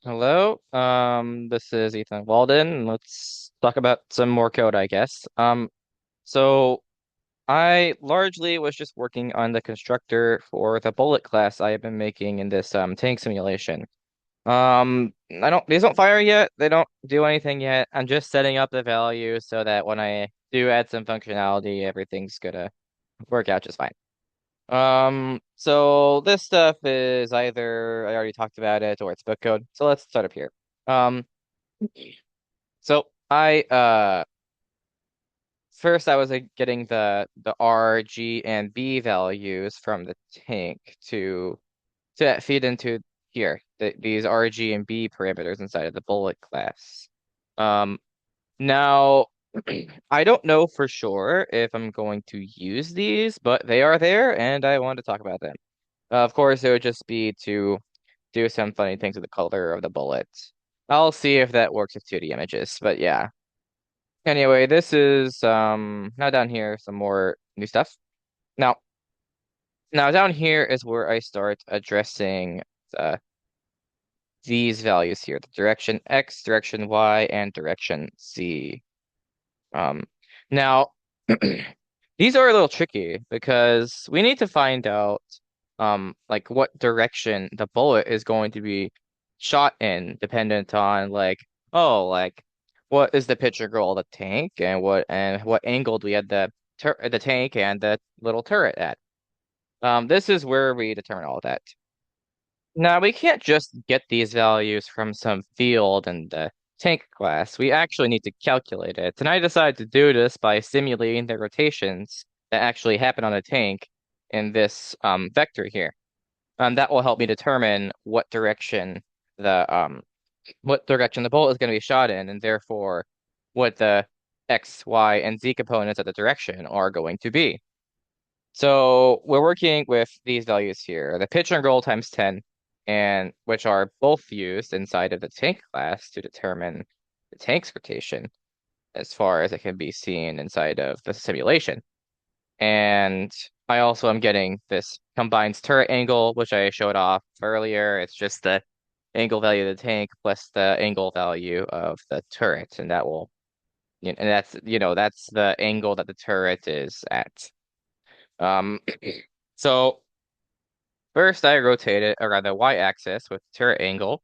Hello, this is Ethan Walden, and let's talk about some more code, I guess. So I largely was just working on the constructor for the bullet class I have been making in this tank simulation. these don't fire yet, they don't do anything yet. I'm just setting up the values so that when I do add some functionality, everything's gonna work out just fine. So this stuff is either I already talked about it or it's book code. So let's start up here. Um, so I first I was getting the R, G, and B values from the tank to feed into here. These R, G, and B parameters inside of the bullet class. Um, Now I don't know for sure if I'm going to use these, but they are there, and I want to talk about them. Of course, it would just be to do some funny things with the color of the bullets. I'll see if that works with 2D images, but yeah. Anyway, this is now down here some more new stuff. Now, now down here is where I start addressing the these values here, the direction X, direction Y, and direction Z. Um, Now these are a little tricky because we need to find out like what direction the bullet is going to be shot in, dependent on like what is the picture goal of the tank and what angle do we have the tank and the little turret at. This is where we determine all that. Now, we can't just get these values from some field in the tank class. We actually need to calculate it. And I decided to do this by simulating the rotations that actually happen on a tank in this vector here. That will help me determine what direction the bullet is going to be shot in, and therefore what the X, Y, and Z components of the direction are going to be. So we're working with these values here, the pitch and roll times 10, and which are both used inside of the tank class to determine the tank's rotation as far as it can be seen inside of the simulation. And I also am getting this combines turret angle, which I showed off earlier. It's just the angle value of the tank plus the angle value of the turret, and and that's the angle that the turret is at. Um, so first I rotate it around the y-axis with turret angle,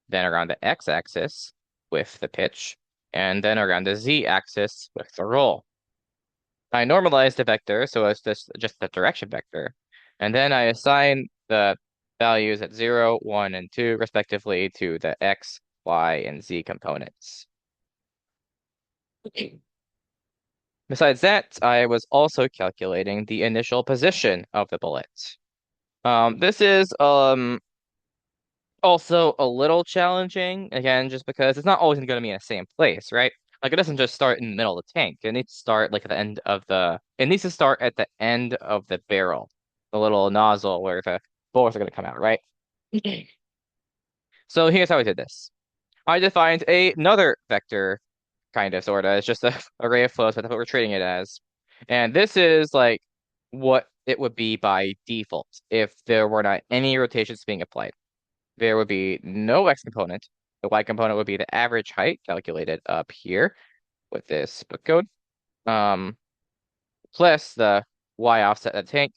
then around the x-axis with the pitch, and then around the z-axis with the roll. I normalize the vector so it's just the direction vector, and then I assign the values at 0, 1, and 2 respectively to the x, y, and z components. Besides that, I was also calculating the initial position of the bullet. This is also a little challenging, again, just because it's not always going to be in the same place, right? Like it doesn't just start in the middle of the tank. It needs to start like at the end of it needs to start at the end of the barrel, the little nozzle where the bullets are going to come out, right? So here's how I did this. I defined another vector, kind of, sort of. It's just a array of flows, but that's what we're treating it as. And this is like what it would be by default if there were not any rotations being applied. There would be no x component. The y component would be the average height calculated up here with this book code, um, plus the y offset of the tank,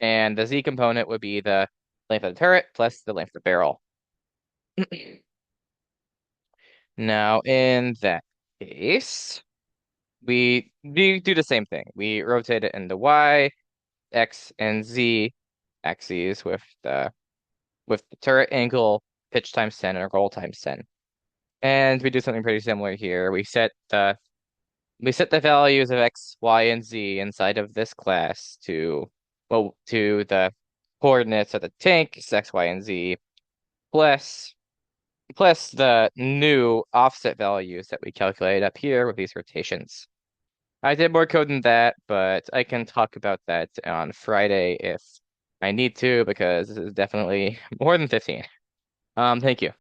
and the z component would be the length of the turret plus the length of the barrel. Now, in that case, we do the same thing. We rotate it in the y, x, and z axes with the turret angle, pitch times 10, and roll times 10. And we do something pretty similar here. We set the values of x, y, and z inside of this class to the coordinates of the tanks, x, y, and z, plus the new offset values that we calculate up here with these rotations. I did more code than that, but I can talk about that on Friday if I need to, because this is definitely more than 15. Thank you.